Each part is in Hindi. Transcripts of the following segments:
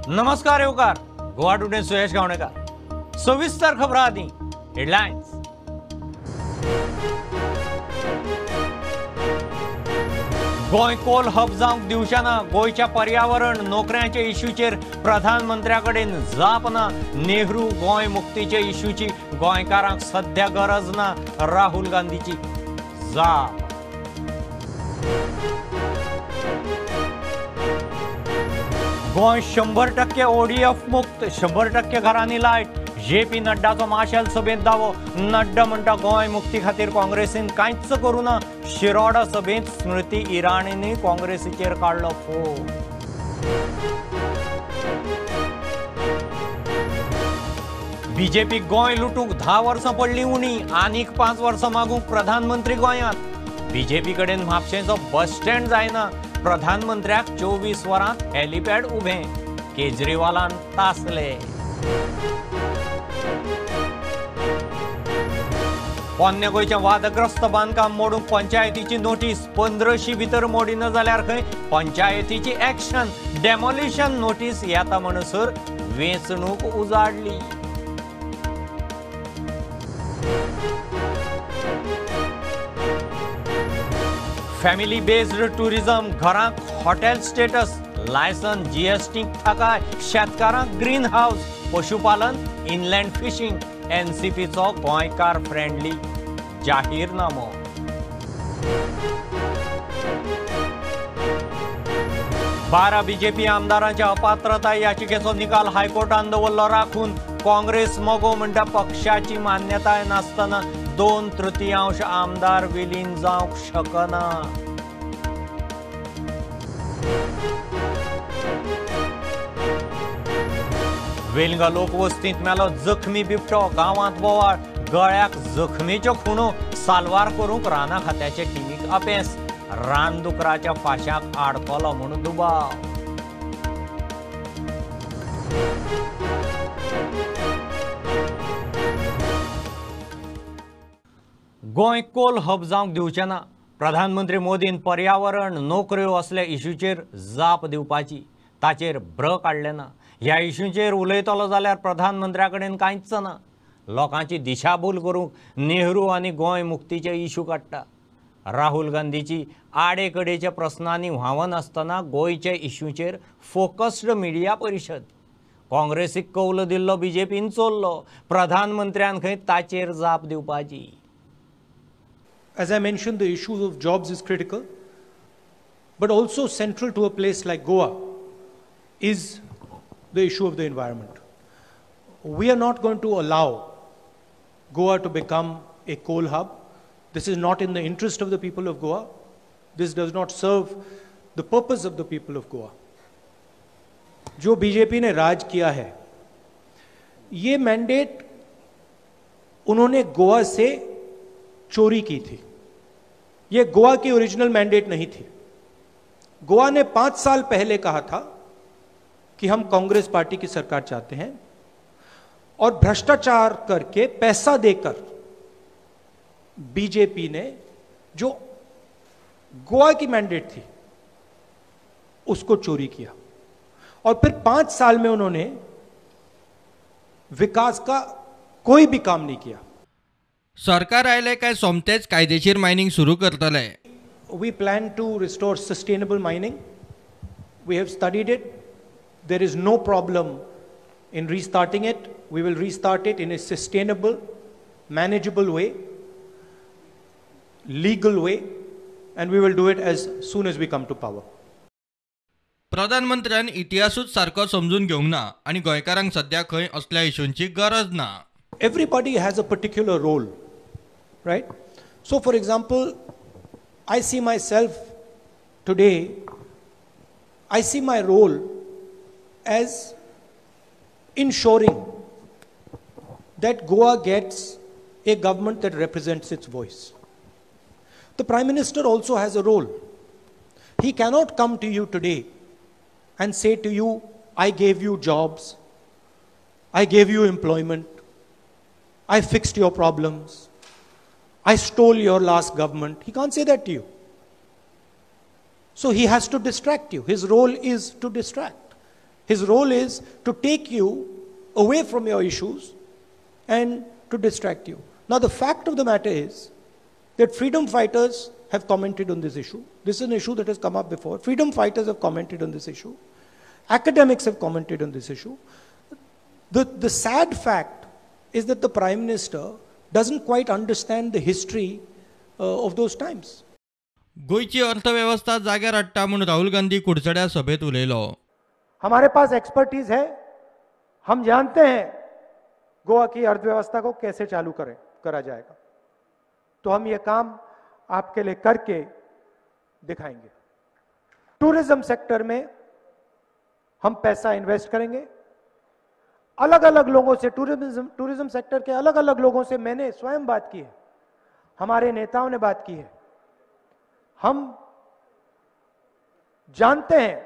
नमस्कार येवकार गोवा टुडे सुयश गावणेकर सविस्तर खबरां आदी हेडलायन्स। गोंय कोल हब जावंक दिवचे ना। गोंयच्या पर्यावरण नोकऱ्यांच्या इश्यूचेर प्रधानमंत्र्याकडेन जाप ना। नेहरू गोंय मुक्तीचे इश्यूची गोंयकारांक सध्या गरज ना। राहुल गांधीची जाप। गोंय 100% ODF मुक्त, 100% घरांनी लायट। JP नड्डाचो माशेल सभेत दावो। नड्डा म्हणटा गोंय मुक्ती खातीर काँग्रेसीन कांयच करूं ना। शिरोडा सभेत स्मृती इराणींनी काँग्रेसीचेर काडलो फोग। BJP गोंय लुटूंक 10 वर्सां पडलीं उणी, आनीक 5 वर्सां मागूंक प्रधानमंत्री गोंयांत। BJP कडेन म्हापशेंचो बस स्टँड जायना। प्रधानमंत्र्याक 24 वरांत हेलिपॅड उबें। केजरीवालान तासले। पोन्ने गोंयचें वादग्रस्त बांदकाम मोडूंक पंचायतीची नोटीस। 15शी भितर मोडिना जाल्यार खंय पंचायतीची एक्शन। डेमोलिशन नोटीस येता म्हणसर वेंचणूक उजाडली। फॅमिली बेस्ड टुरिझम, घरांक हॉटेल स्टेटस, लायसन GST थाकाय, शेतकारांक ग्रीन हाऊस, पशुपालन, इनलँड फिशिंग, NCPचो गोंयकार फ्रेंडली जाहीरनामो। बारा BJP आमदारांच्या अपात्रताय याचिकेचो निकाल हायकोर्टान दवरलो राखून। काँग्रेस मोगो म्हणटा पक्षाची मान्यताय नासतना 2/3 आमदार विलीन जावंक शकना। वेलंगा लोकवस्तींत मेलो जखमी बिबटो। गांवांत बोवाळ, गळ्याक जखमेच्यो खुणो। साल्वार करूंक राना खात्याचे टिमीक अपेस। रानदुकराच्या फाश्याक आडकलो म्हूण दुबाव। गोंय कोल हब जावंक दिवचे ना। प्रधानमंत्री मोदीन पर्यावरण नोकऱ्यो असल्या इश्यूचेर जाप दिवपाची, ताचेर भ्र काडले ना। ह्या इश्यूचेर उलयतलो जाल्यार प्रधानमंत्र्या कडेन कांयच ना। लोकांची दिशाभूल करूंक नेहरू आनी गोंय मुक्तीचे इश्यू काडटा। राहुल गांधीची आडेकडेच्या प्रस्नांनी व्हांवन आसतना गोंयचे इश्यूचेर फोकस्ड मिडिया परिशद। काँग्रेसीक कौल दिल्लो BJPन चोरलो। प्रधानमंत्र्यान खंय ताचेर जाप दिवपाची। As I mentioned, the issue of jobs is critical, but also central to a place like Goa is the issue of the environment. We are not going to allow Goa to become a coal hub. This is not in the interest of the people of Goa. This does not serve the purpose of the people of Goa. जो BJP ने राज किया है, ये मैंडेट उन्होंने गोवा से चोरी की थी। ये गोवा की ओरिजिनल मैंडेट नहीं थी। गोवा ने 5 साल पहले कहा था कि हम कांग्रेस पार्टी की सरकार चाहते हैं, और भ्रष्टाचार करके पैसा देकर BJP ने जो गोवा की मैंडेट थी उसको चोरी किया, और फिर 5 साल में उन्होंने विकास का कोई भी काम नहीं किया। सरकार आयले काय सोमतेच कायदेशीर मायनिंग सुरू करतले। We plan to restore sustainable mining. We have studied it. There is no problem in restarting it. We will restart it in a sustainable, manageable way, legal way, and we will do it as soon as we come to power. प्रधानमंत्र्यान इतिहासूच सारको समजून घेवंक ना आणि गोंयकारांक सध्या खंय असल्या इश्यूंची गरज ना। Everybody has a particular role, right? So for example, I see myself today, I see my role as ensuring that Goa gets a government that represents its voice. The Prime Minister also has a role. He cannot come to you today and say to you, I gave you jobs, I gave you employment, I fixed your problems, I stole your last government. He can't say that to you. So he has to distract you. His role is to distract. His role is to take you away from your issues and to distract you. Now, the fact of the matter is that freedom fighters have commented on this issue. This is an issue that has come up before. Freedom fighters have commented on this issue. Academics have commented on this issue. The sad fact is that the Prime Minister doesn't quite understand the history of those times. गोयची अर्थव्यवस्था जाग्यार हाडटा म्हूण राहुल गांधी कुडचड्या सभेत उलयलो. हमारे पास एक्सपर्टीज है, हम जानते हैं गोवा की अर्थव्यवस्था को कैसे चालू करा जाएगा, तो हम ये काम आपके लिए करके दिखाएंगे. टूरिज्म सेक्टर में हम पैसा इन्वेस्ट करेंगे. अलग अलग लोगों से, टूरिज्म सेक्टर के अलग अलग लोगों से मैंने स्वयं बात की है, हमारे नेताओं ने बात की है. हम जानते हैं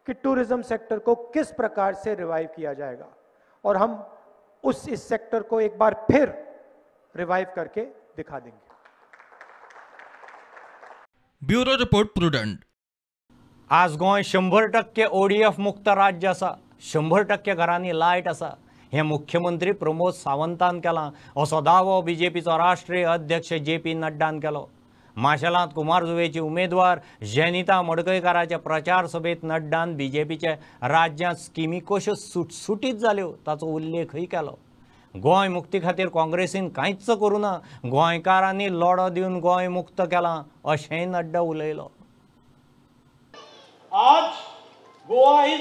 कि टूरिज्म सेक्टर को किस प्रकार से रिवाइव किया जाएगा और हम इस सेक्टर को एक बार फिर रिवाइव करके दिखा देंगे. Bureau report prudent. आज गोंय 100% ODF मुक्त राज्य आसा. 100% घरांनी लायट आसा. हे मुख्यमंत्री प्रमोद सावंतान केलां असो दावो बीजेपीचो राष्ट्रीय अध्यक्ष JP नड्डान केलो. माशेलांत कुमारजुवेची उमेदवार जेनिता मडकयकाराच्या प्रचार सभेत नड्डान बीजेपीचे राज्यांत स्किमी कश्यो सुटसुटीत जाल्यो ताचो उल्लेखय केलो. गोंय मुक्ती खातीर काँग्रेसीन कांयच करूं ना, गोंयकारांनी लढो दिवन गोंय मुक्त केलां अशेंय नड्डा उलयलो. आज Goa is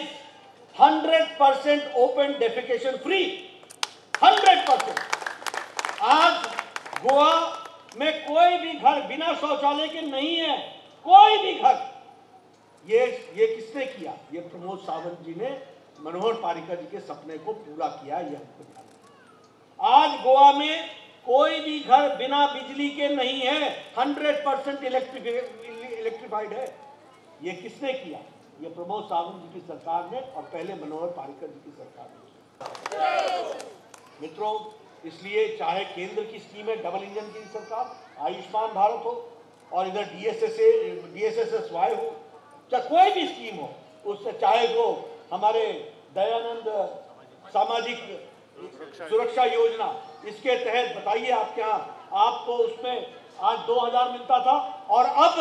100% open defecation free. 100%. आज गोवा में कोई भी घर बिना शौचालय के नहीं है. कोई भी घर. ये किसने किया? ये प्रमोद सावंत जी ने मनोहर पारिकर जी के सपने को पूरा किया. ये हमको ध्यान. आज गोवा में कोई भी घर बिना बिजली के नहीं है. 100% इलेक्ट्रिफाइड है. ये किसने किया? ये प्रमोद सावंत जी की सरकार ने और पहले मनोहर पारिकर जी की सरकार ने. मित्रों, इसलिए चाहे केंद्र की स्कीम है डबल इंजन की सरकार, आयुष्मान भारत हो और इधर DSSY हो, चाहे कोई भी स्कीम हो, उससे चाहे वो हमारे दयानंद सामाजिक सुरक्षा योजना, इसके तहत बताइए आपके यहाँ आपको उसमें आज 2000 मिलता था और अब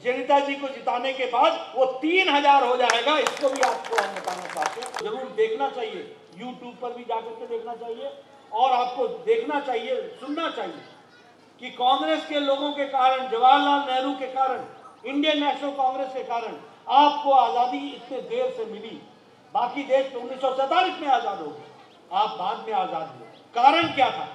जेनिता जी को जिताने के बाद वो 3000 हो जाएगा. इसको भी आपको हम बताना चाहते हैं. जरूर देखना चाहिए, YouTube पर भी जाकर के देखना चाहिए और आपको देखना चाहिए, सुनना चाहिए कि कांग्रेस के लोगों के कारण, जवाहरलाल नेहरू के कारण, इंडियन नेशनल कांग्रेस के कारण आपको आज़ादी इतने देर से मिली. बाकी देश तो 1947 में आज़ाद हो गए, आप बाद में आज़ाद हुए. कारण क्या था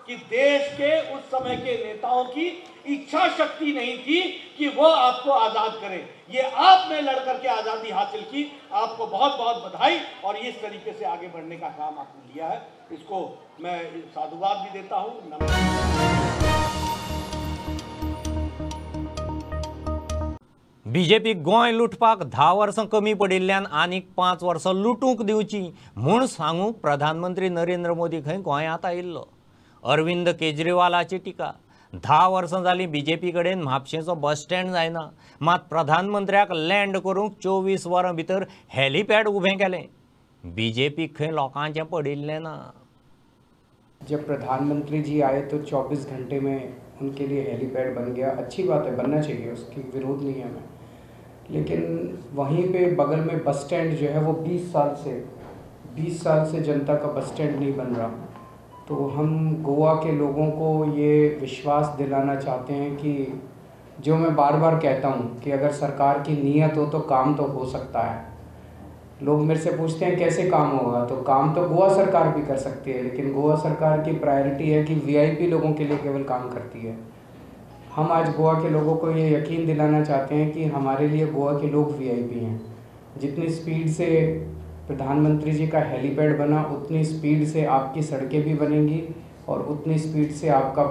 कि देश के उस समय के नेताओं की इच्छा शक्ति नहीं थी कि वो आपको आज़ाद करें. ये आपने लड़ करके आज़ादी हासिल की. आपको बहुत बहुत बधाई. और इस तरीके से आगे बढ़ने का काम आपने लिया है, इसको मैं साधुवाद भी देता हूँ. बीजेपी गोंय लुटपाक 10 वर्सां कमी पडिल्ल्यान आनीक 5 वर्सां लुटूंक दिवची म्हूण सांगूंक प्रधानमंत्री नरेंद्र मोदी खंय गोंयांत आयिल्लो. अरविंद केजरीवालाची टिका. 10 वर्सां जालीं बीजेपी कडेन म्हापशेंचो बस स्टँड जायना, मात प्रधानमंत्र्याक लँड करूंक 24 वरां भितर हेलिपॅड उबें केलें. बीजेपी खंय लोकांचें पडिल्लें ना. जब प्रधानमंत्री जी आए तो 24 घंटे में उनके लिए हेलीपैड बन गया. अच्छी बात है, बनना चाहिए, उसकी विरोध नहीं है हमें. लेकिन वहीं पे बगल में बस स्टैंड जो है वो 20 साल से जनता का बस स्टैंड नहीं बन रहा. तो हम गोवा के लोगों को ये विश्वास दिलाना चाहते हैं कि जो मैं बार बार कहता हूँ कि अगर सरकार की नीयत हो तो काम तो हो सकता है. लोग मेरे से पूछते हैं कैसे काम होगा, तो काम तो गोवा सरकार भी कर सकती है, लेकिन गोवा सरकार की प्रायोरिटी है कि VIP लोगों के लिए केवल काम करती है. हम आज गोवा के लोगों को ये यकीन दिलाना चाहते हैं कि हमारे लिए गोवा के लोग VIP हैं. जितनी स्पीड से प्रधानमंत्री जी का हेलीपैड बना, उतनी स्पीड से आपकी सड़कें भी बनेंगी और उतनी स्पीड से आपका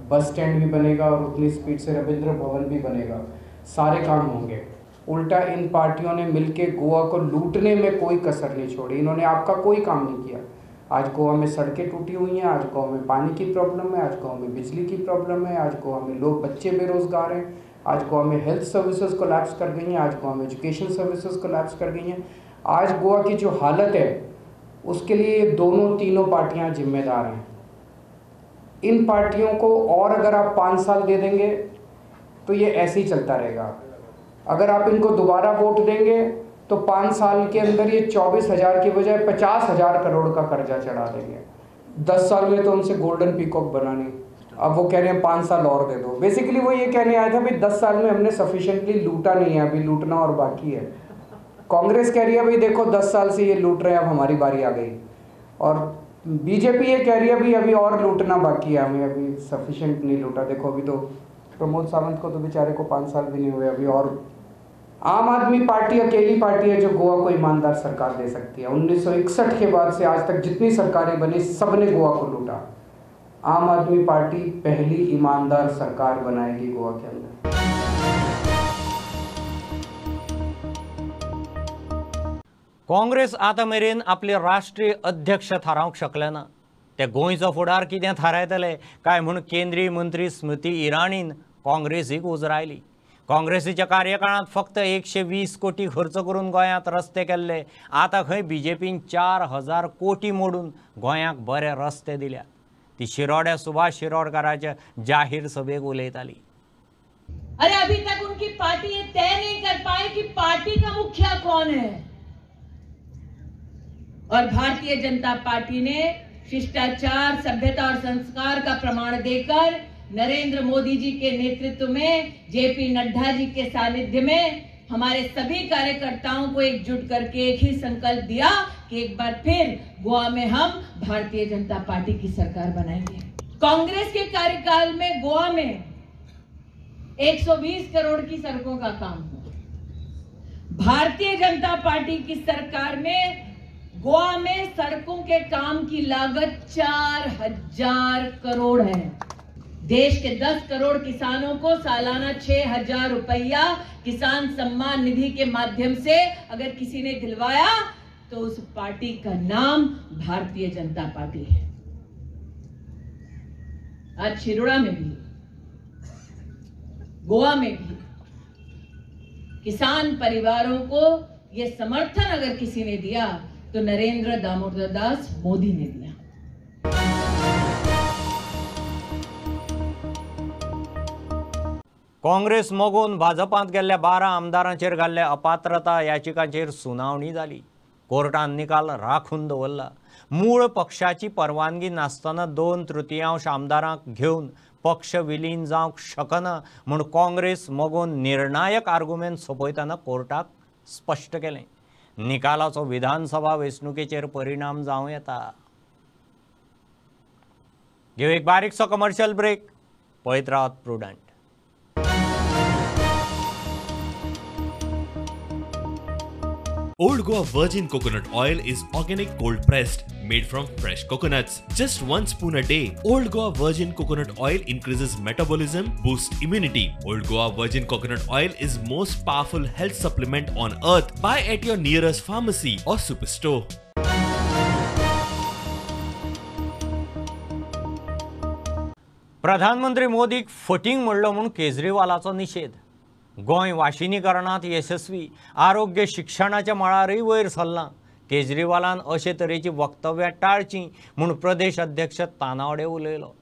बस स्टैंड भी बनेगा और उतनी स्पीड से रविंद्र भवन भी बनेगा. सारे काम होंगे. उल्टा इन पार्टियों ने मिलके गोवा को लूटने में कोई कसर नहीं छोड़ी. इन्होंने आपका कोई काम नहीं किया. आज गोवा में सड़कें टूटी हुई हैं, आज गोवा में पानी की प्रॉब्लम है, आज गोवा में बिजली की प्रॉब्लम है, आज गोवा में बच्चे बेरोजगार हैं, आज गोवा में हेल्थ सर्विसेज कोलैप्स कर गई हैं, आज गोवा में एजुकेशन सर्विसेज कोलैप्स कर गई हैं. आज गोवा की जो हालत है उसके लिए दोनों तीनों पार्टियां जिम्मेदार हैं। इन पार्टियों को और अगर आप 5 साल दे देंगे तो ये ऐसे ही चलता रहेगा। अगर आप इनको दोबारा वोट देंगे तो 5 साल के अंदर ये 24,000 की बजाय 50,000 करोड़ का कर्जा चढ़ा देंगे। 10 साल में तो उनसे गोल्डन पीकॉक बनानी, अब वो कह रहे हैं 5 साल और दे दो। बेसिकली वो ये कहने आया था भाई 10 साल में हमने सफिशिएंटली लूटा नहीं है, अभी लूटना और बाकी है। कांग्रेस कह रही है भाई देखो 10 साल से ये लूट रहे हैं, अब हमारी बारी आ गई। और बीजेपी ये कह रही है भाई अभी और लूटना बाकी है, हमें अभी सफिशिएंट नहीं लूटा। देखो अभी तो प्रमोद सावंत को तो बेचारे को 5 साल भी नहीं हुए अभी। और आम आदमी पार्टी अकेली पार्टी है जो गोवा को ईमानदार सरकार दे सकती है। 1961 के बाद से आज तक जितनी सरकारें बनी सबने गोवा को लूटा। आम आदमी पार्टी पहली ईमानदार सरकार बनाएगी गोवा के अंदर। काँग्रेस आतां मेरेन आपले राष्ट्रीय अध्यक्ष थारावंक शकले ना। ते गोंयचो फुडार कितें थारायतले काय म्हूण केंद्रीय मंत्री स्मृती इराणीन काँग्रेसीक उजरायली। काँग्रेसीच्या कार्यकाळांत फक्त 120 कोटी खर्च करून गोंयांत रस्ते केल्ले, आतां खंय बीजेपीन 4,000 कोटी मोडून गोंयांक बरे रस्ते दिल्यात। ती शिरोड्या सुभाष शिरोडकाराच्या जाहीर सभेक उलयताली। अरे अभी तक उनकी पार्टी ये तय नहीं कर पाई कि पार्टी का मुखिया कौन है। और भारतीय जनता पार्टी ने शिष्टाचार, सभ्यता और संस्कार का प्रमाण देकर नरेंद्र मोदी जी के नेतृत्व में, जेपी नड्डा जी के सानिध्य में हमारे सभी कार्यकर्ताओं को एकजुट करके एक ही संकल्प दिया कि एक बार फिर गोवा में हम भारतीय जनता पार्टी की सरकार बनाएंगे। कांग्रेस के कार्यकाल में गोवा में 120 करोड़ की सड़कों का काम हुआ। भारतीय जनता पार्टी की सरकार में गोवा में सड़कों के काम की लागत 4,000 करोड़ है। देश के 10 करोड़ किसानों को सालाना 6,000 रुपया किसान सम्मान निधि के माध्यम से अगर किसी ने दिलवाया तो उस पार्टी का नाम भारतीय जनता पार्टी है। आज शिरोड़ा में भी, गोवा में भी किसान परिवारों को यह समर्थन अगर किसी ने दिया तो नरेंद्र दामोदर दास मोदी ने दिया। काँग्रेस मोगून भाजपांत गेल्ल्या 12 आमदारांचेर घाल्ल्या अपात्रता याचिकांचेर सुनावणी जाली। कोर्टान निकाल राखून दवरला। मूळ पक्षाची परवानगी नासतना 2/3 आमदारांक घेवन पक्ष विलीन जावंक शकना म्हूण काँग्रेस मोगून निर्णायक आर्ग्युमेंट सोंपयतना कोर्टाक स्पश्ट केलें। निकालाचो विधानसभा वेंचणुकेचेर परिणाम जावं येता। घेऊ एक बारीकसो कमर्शियल ब्रेक, पळयत Rawat prudent. Old Goa Virgin Coconut Oil is organic cold pressed, made from fresh coconuts. Just 1 spoon a day. Old Goa Virgin Coconut Oil increases metabolism, boosts immunity. Old Goa Virgin Coconut Oil is most powerful health supplement on earth. Buy at your nearest pharmacy or superstore. प्रधानमंत्री मोदीक फटींग म्हणलो म्हूण केजरीवालाचो निशेध। गोंय वाशिनीकरणांत यशस्वी, आरोग्य शिक्षणाच्या मळारय वयर सरलां। केजरीवालान अशे तरेची वक्तव्यां टाळचीं म्हूण प्रदेश अध्यक्ष तानावडे उलयलो।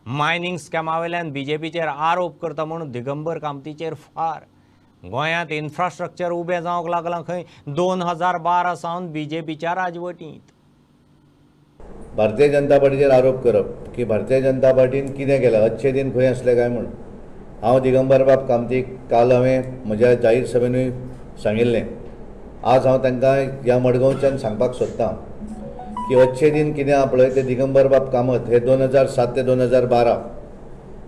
मायनिंग स्कॅमावेल्यान बीजेपीचेर आरोप करता म्हूण दिगंबर कामतीचेर फार। गोंयांत इन्फ्रास्ट्रक्चर उबें जावंक लागलां खंय 2012 सावन बीजेपीच्या राजवटींत। भारतीय जनता पार्टीचेर आरोप करप की भारतीय जनता पार्टीन कितें केलां, अच्छे दिन खंय आसले काय म्हूण। हांव दिगंबर बाब कामतीक काल हांवें म्हज्या जाहीर सभेनूय सांगिल्लें। आज हांव तांकां ह्या मडगांवच्यान सांगपाक सोदतां की अच्छे दिन कितें आहा पळय ते दिगंबर बाब कामत हे 2007 ते 2012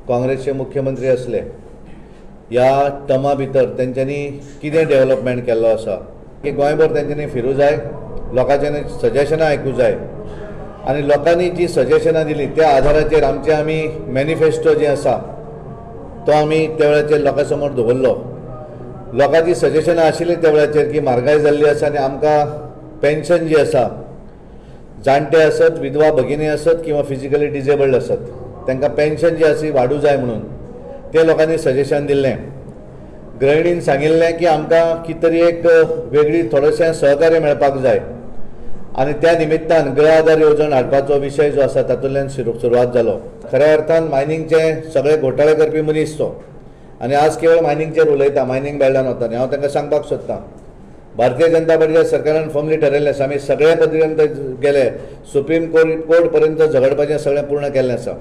काँग्रेसचे मुख्यमंत्री असले। ह्या टर्मा भितर तेंच्यांनी कितें डेव्हलपमेंट केल्लो आसा की गोंयभर तेंच्यांनी फिरूं जाय, लोकांच्यांनी सजेशनां आयकूं जाय आनी लोकांनी जी सजेशनां दिली त्या आधाराचेर आमी मॅनिफेस्टो जे आसा तो आमी त्या वेळाचेर लोकां समोर दवरलो। लोकांची सजेशनां आशिल्लीं त्या वेळाचेर की म्हारगाय जाल्ली आसा आनी आमकां पेन्शन जी आसा, जाणटे आसत, विधवा भगिनी आसत किंवा फिजिकली डिजेबल्ड आसत, तांकां पेन्शन जी आसा वाडूं जाय म्हणून ते लोकांनी सजेशन दिल्लें। गृहिणीन सांगिल्लें की आमकां कितें तरी एक वेगळी थोडेंशें सहकार्य मेळपाक जाय आनी त्या निमित्तान गृह आधार येवजण हाडपाचो विशय जो आसा तातूंतल्यान सुरवात जालो. खऱ्या अर्थान मायनिंगचे सगळे घोटाळे करपी मनीस तो आनी आज केवळ मायनिंगचेर उलयता, मायनिंग बेल्टान वता आनी हांव तांकां सांगपाक सोदतां भारतीय जनता पार्टीच्या सरकारान फर्मली ठरयल्लें आसा. आमी सगळे पर्यंत गेले, सुप्रीम कोर्ट पर्यंत झगडपाचें सगळें पूर्ण केल्लें आसा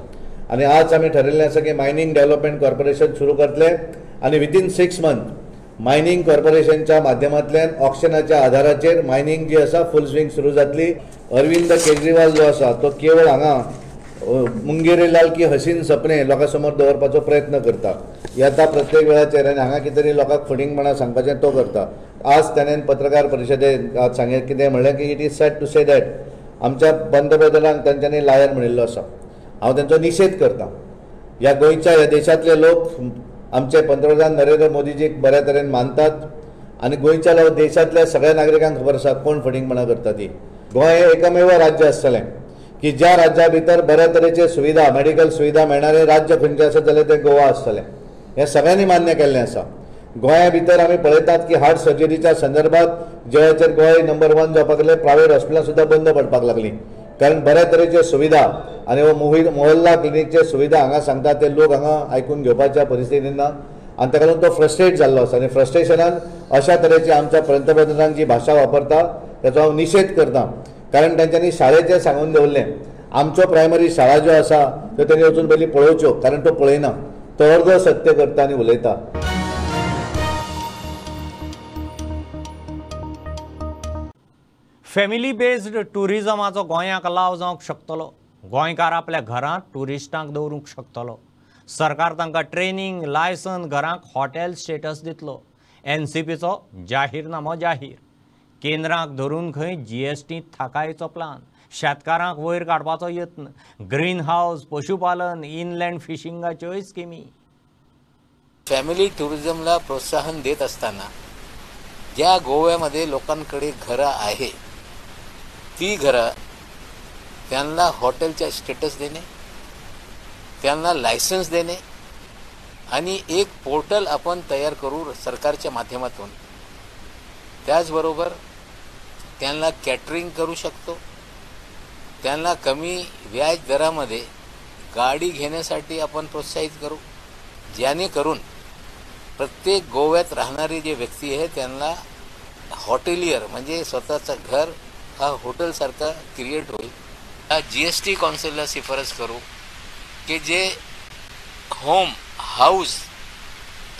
आनी आज आमी ठरयल्लें आसा की मायनिंग डेव्हलपमेंट कॉर्पोरेशन सुरू करतले आनी विथीन 6 मंथ मायनिंग कॉर्पोरेशनच्या माध्यमांतल्यान ऑक्शनाच्या आधाराचेर मायनिंग जी आसा फूल स्विंग सुरू जातली. अरविंद केजरीवाल जो आसा तो केवळ हांगा मुंगेरीलाल की हसीन सपने लोकां समोर दवरपाचो प्रयत्न करता. येता प्रत्येक वेळाचेर आनी हांगा कितें तरी लोकांक फटिंगपणां सांगपाचें तो करता. आज ताणें पत्रकार परिशदेंत सांगलें कितें म्हणलें की it is sad to say that आमच्या पंतप्रधानांक तांच्यांनी लायर म्हणिल्लो आसा. हांव तांचो निशेध करतां. ह्या गोंयच्या ह्या देशांतले लोक आमचे पंतप्रधान नरेंद्र मोदीजीक बऱ्या तरेन मानतात आनी गोंयच्या देशांतल्या सगळ्या नागरिकांक खबर आसा कोण फटिंगपणां करता ती. गोंय हें एकमेव राज्य आसतलें की ज्या राज्या भितर बऱ्या तरेचे सुविधा मेडिकल सुविधा मेळणारें राज्य खंयचें आसत जाल्यार तें गोवा आसतलें. हें सगळ्यांनी मान्य केल्लें आसा. गोंया भितर आमी पळयतात की हार्ट सर्जरीच्या संदर्भात जयाचेर गोंय नंबर 1 जावपाक लागलें. प्रायवेट हॉस्पिटलां सुद्दां बंद पडपाक लागलीं कारण बऱ्या तरेच्यो सुविधा आनी हो मोहल्ला क्लिनीकचे सुविधा हांगा सांगता ते लोक हांगा आयकून घेवपाच्या परिस्थितीन ना आनी ताका लागून तो फ्रस्ट्रेट जाल्लो आसा. आनी फ्रस्ट्रेशनान अशा तरेची आमच्या पंतप्रधानान जी भाशा वापरता ताचो हांव निशेध करतां कारण तांच्यांनी शाळेचें सांगून दवरलें. आमचो प्रायमरी शाळा ज्यो आसा त्यो तांणी वचून पयलीं पळोवच्यो कारण तो पळयना, तो अर्दो सत्य करता आनी उलयता. फॅमिली बेस्ड टुरिजमाचो गोंयाक लाव जावंक शकतलो. गोंयकार आपल्या घरांत टुरिस्टांक दवरूंक शकतलो. सरकार तांकां ट्रेनिंग लायसन घरांक हॉटेल स्टेटस दितलो. NCPचो जाहीरनामो जाहीर. केंद्राक धरून खंय GST थाकायचो प्लान. शेतकारांक वयर काडपाचो यत्न. ग्रीन हावस, पशुपालन, इनलँड फिशिंगाच्योय स्किमी. फॅमिली टुरिझमला प्रोत्साहन देत असताना ज्या गोव्यामध्ये लोकांकडे घरं आहे ती घरं त्यांना हॉटेलच्या स्टेटस देणे, त्यांना लायसन्स देणे आणि एक पोर्टल आपण तयार करू सरकारच्या माध्यमातून. त्याचबरोबर त्यांना कॅटरिंग करू शकतो. त्यांना कमी व्याज दरामध्ये गाडी घेण्यासाठी आपण प्रोत्साहित करू जेणेकरून प्रत्येक गोव्यात राहणारे जे व्यक्ती आहे त्यांना हॉटेलियर म्हणजे स्वतःचं घर हा हॉटेलसारखा क्रिएट होईल. हा GST काउन्सिलला शिफारस करू की जे होम हाऊस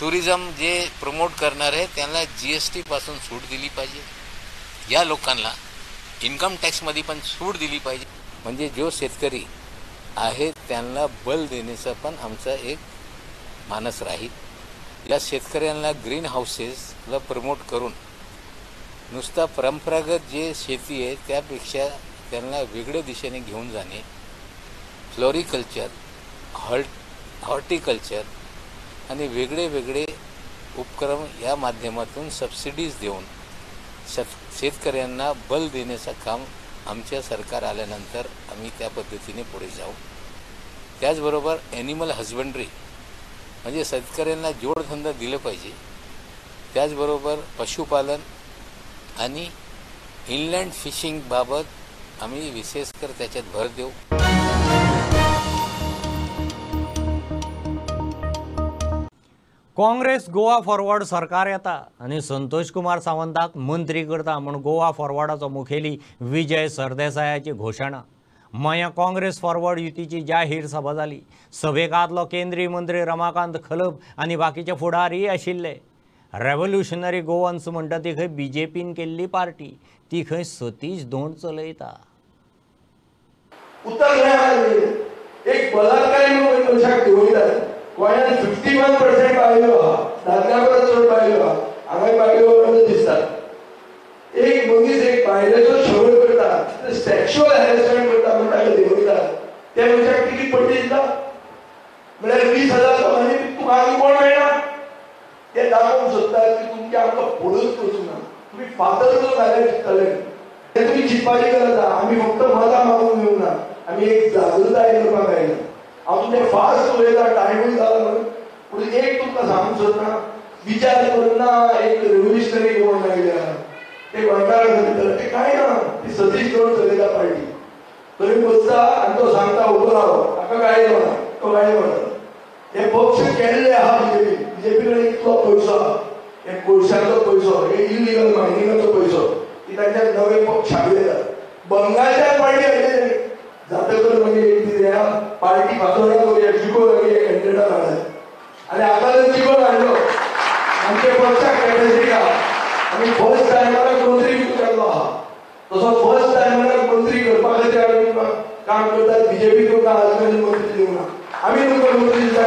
टुरिझम जे प्रमोट करणार आहे त्यांना GST पासून सूट दिली पाहिजे. या लोकांना इन्कम टॅक्समध्ये पण सूट दिली पाहिजे. म्हणजे जो शेतकरी आहे त्यांना बल देण्याचा पण आमचा एक मानस राहील. या शेतकऱ्यांना ग्रीन हाऊसेसला प्रमोट करून नुसता परंपरागत जे शेती आहे त्यापेक्षा त्यांना वेगळ्या दिशेने घेऊन जाणे, फ्लोरिकल्चर, हॉर्टिकल्चर आणि वेगळे वेगळे उपक्रम या माध्यमातून सबसिडीज देऊन शेतकऱ्यांना बल देण्याचं काम आमच्या सरकार आल्यानंतर आम्ही त्या पद्धतीने पुढे जाऊ. त्याचबरोबर ॲनिमल हजबंड्री म्हणजे शेतकऱ्यांना जोडधंदा दिलं पाहिजे. त्याचबरोबर पशुपालन आणि इनलँड फिशिंगबाबत आम्ही विशेषकर त्याच्यात भर देऊ. काँग्रेस गोवा फॉरवर्ड सरकार येता आनी संतोष कुमार सावंताक मंत्री करता म्हूण गोवा फॉरवर्डाचो मुखेली विजय सरदेसायाची घोशणा. मया काँग्रेस फॉरवर्ड युतीची जाहीर सभा जाली. सभेक आदलो केंद्रीय मंत्री रमाकांत खलप आनी बाकीचे फुडारी आशिल्ले. रेव्होल्युशनरी गोवन्स म्हणटा ती खंय BJPन केल्ली पार्टी, ती खंय सतीश धोंड चलयता. उत्तर एक बलात्कारी म्हणून मनशाक दवरतात. गोंयांत 51% बायलो आहा, दादल्या परस चड बायलो आहा. हांगा बायलो दिसतात. एक मनीस एक बायलेचो छळ करता, सेक्शुअल हॅरेसमेंट करता म्हणून ताका दवरतात. त्या मनशाक तिकीट पट्टी दिता म्हळ्यार 20,000 लोकांनी तुका आनी कोण मेळना. ते दाखोवंक सोदतात की तुमचे आमकां पळोवच करचूं ना, तुमी फातर जर जाल्यार चिंतले ते तुमी चिंतपाची गरज आहा. आमी फक्त मतां मागूंक येवना, आमी एक जागृताय करपाक आयला. हांव तुमचे फास्ट उलयता, टायमूय जाला म्हणून. पूण एक तुमकां सांगूंक सोदता, विचार करून ना एक रेव्होल्युशनरी गव्हर्नमेंट आयल्या ते गोंयकारांक दितले ते काय ना ती सतीश धवन चलयता पार्टी थंय बसता आनी तो सांगता उबो राव ताका काय म्हणा तो काय म्हणटा हे पक्ष केल्ले आहा बीजेपी कडेन इतलो पयसो आहा हे कोळशाचो पयसो हे इलिगल मायनिंगाचो पयसो की तांच्या नवे पक्ष हाडयतात बंगालच्या पार्टी हाडले जातकर मागीर एक दीस ह्या पार्टी फासोना करूया जिको मागीर एक कॅन्डिडेट हाडले आनी आतां जर जिको हाडलो आमच्या पक्षाक कॅपेसिटी आहा आमी फर्स्ट टायमार मंत्री केल्लो आहा तसो फर्स्ट टायमार मंत्री करपा खातीर आमी काम करतात बीजेपी तुमकां आजमेरेन मंत्री दिवना आमी तुमकां मंत्री दिता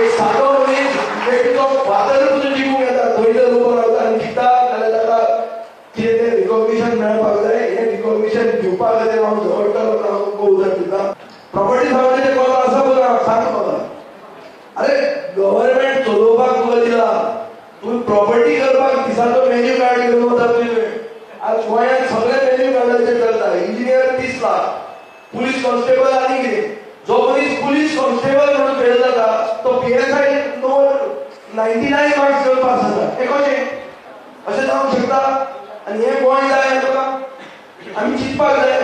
एक सादो मनीस बीजेपीचो फादर तुजो जिखूंक येता थंय जर उबो रावता आनी जिखता जाल्यार ताका कितें तें रिकॉग्निशन मेळपाक जाय हें रिकॉग्निशन दिवपा खातीर हांव झगडटालो हांव तुमकां उतर दिता प्रॉपर्टी फावनाचें कॉल आसा पळय सांग म्हाका अरे गव्हर्नमेंट चलोवपाक तुका दिला तूं प्रॉपर्टी करपाक दिसाचो मेन्यू कार्ड घेवन वता तुवें आज गोंयांत सगळे मेन्यू कार्डाचेर चलता इंजिनियर 30 लाख पुलीस कॉन्स्टेबल आनी कितें जो मनीस पुलीस कॉन्स्टेबल म्हणून फेल जाता तो PSI 99 मार्क्स घेवन पास जाता हें कशें अशें जावंक शकता आनी हें गोंय जाय तुका आमी चिंतपाक जाय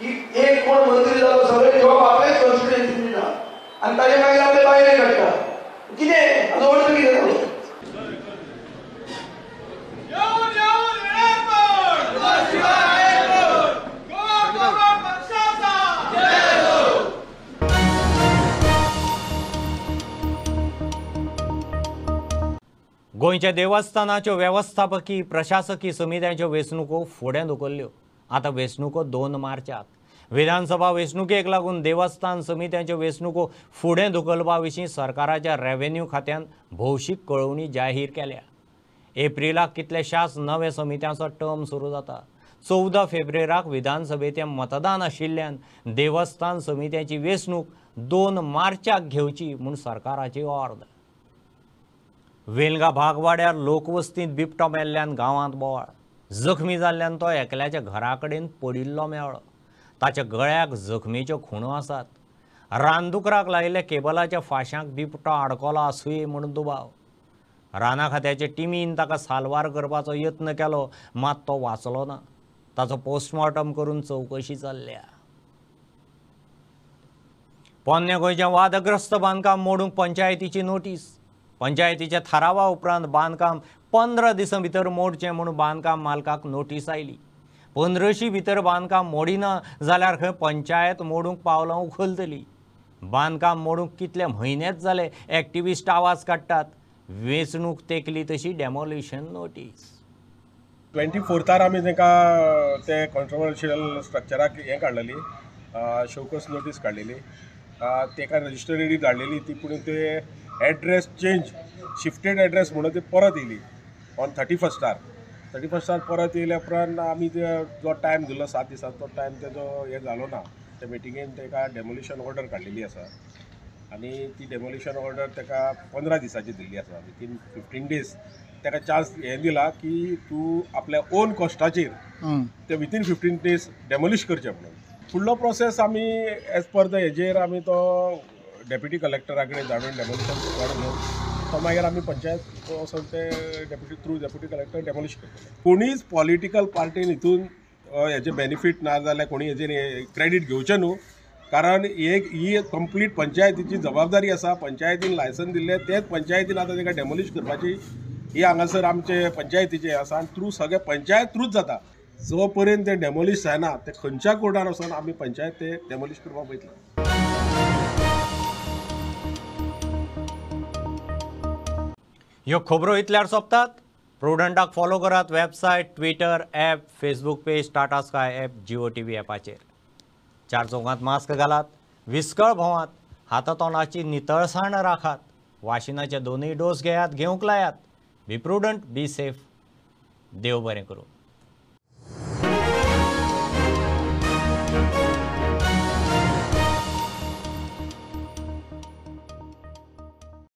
की एक कोण मंत्री जालो सगळे जॉब आपल्याच कॉन्स्टिट्युएन्सीन दिता आनी ताचे मागीर आपले भायले काडटा कितें हाजो अर्थ कितें गोंयच्या देवस्थानाच्यो वेवस्थापकी प्रशासकी समित्यांच्यो वेंचणुको फुडें धुकल्ल्यो आतां वेंचणुको 2 मार्चाक विधानसभा वेंचणुकेक लागून देवस्थान समित्यांच्यो वेंचणुको फुडें धुकलपा विशीं सरकाराच्या रेव्हेन्यू खात्यान भौशीक कळवणी जाहीर केल्या एप्रिलाक कितल्याशाच नव्या समित्यांचो टर्म सुरू जाता 14 फेब्रुवाराक विधानसभेचें मतदान आशिल्ल्यान देवस्थान समित्यांची वेंचणूक 2 मार्चाक घेवची म्हूण सरकाराची ऑर्डर वेलंगा भागवाड्यार लोकवस्तींत बिबटो मेल्ल्यान गांवांत बोवाळ जखमी जाल्ल्यान तो एकल्याच्या घरा कडेन पडिल्लो मेळ्ळो ताच्या गळ्याक जखमेच्यो खुणो आसात रानदुकराक लायिल्ल्या केबलाच्या फाश्यांक बिबटो आडकलो आसूंये म्हूण दुबाव राना खात्याचे टिमीन ताका साल्वार करपाचो यत्न केलो मात तो वाचलो ना ताचो पोस्टमॉर्टम करून चवकशी चल्ल्या पोन्ने गोंयचें वादग्रस्त बांदकाम मोडूंक पंचायतीची नोटीस पंचायतीच्या थारावा उपरांत बांदकाम 15 दिसां भितर मोडचें म्हूण बांदकाम मालकाक नोटीस आयली 15शी भितर बांदकाम मोडिना जाल्यार खंय पंचायत मोडूंक पावलां उखलतली बांदकाम मोडूंक कितले म्हयनेच जाले एक्टिविस्ट आवाज काडटात वेंचणूक तेंकली तशी डेमोलिशन नोटीस 24 आमी तांकां ते कॉन्ट्रोवर्शियल स्ट्रक्चराक हें काडलेली शोकस नोटीस काडलेली ताका रजिस्ट्री धाडलेली ती पूण ते एड्रेस चेंज शिफ्टेड एड्रेस म्हणून ती परत येयली ऑन 31 परत येयल्या उपरांत आमी जो टायम दिल्लो 7 दिसांचो तो टायम तेजो हें जालो ना त्या मिटिंगेन ताका डेमोलिशन ऑर्डर काडलेली आसा आनी ती डेमोलिशन ऑर्डर ताका 15 दिसांची दिल्ली आसा विथीन 15 डेज ताका चान्स हें दिला की तूं आपल्या ओन कॉस्टाचेर ते विथीन 15 डेज डेमोलिश करचें म्हणून फुडलो प्रोसेस आमी एज पर द हेजेर आमी तो डेप्युटी कलेक्टरा कडेन धाडून डेमोलिशन ऑर्डर घेवन तो मागीर आमी पंचायत वचून ते डेप्युटी कलेक्टर डेमोलिश करतले कोणीच पॉलिटिकल पार्टीन हितून हेजे बेनिफीट ना जाल्यार कोणी हेजेर क्रेडीट घेवचें न्हू कारण ही कंप्लीट पंचायतीची जबाबदारी आसा पंचायतीन लायसन दिल्लें तेच पंचायतीन आतां ताका डेमोलिश करपाची ही हांगासर आमचे पंचायतीचे आसा आनी थ्रू सगळे पंचायत थ्रूच जाता जो पर्यंत ते डेमोलिश जायना ते खंयच्या कोर्टान वचून आमी पंचायत ते डेमोलिश करपाक वयतले ह्यो खबरो इतल्यार सोंपतात प्रुडंटाक फॉलो करात website Twitter app Facebook page Tata Sky app Jio TV ॲपाचेर 4 चौगांत मास्क घालात विस्कळ भोंवात हातातोंडाची नितळसाण राखात वाशिनाचे 2 डोस घेयात घेवंक लायात बी प्रुडंट बी सेफ देव बरें करूं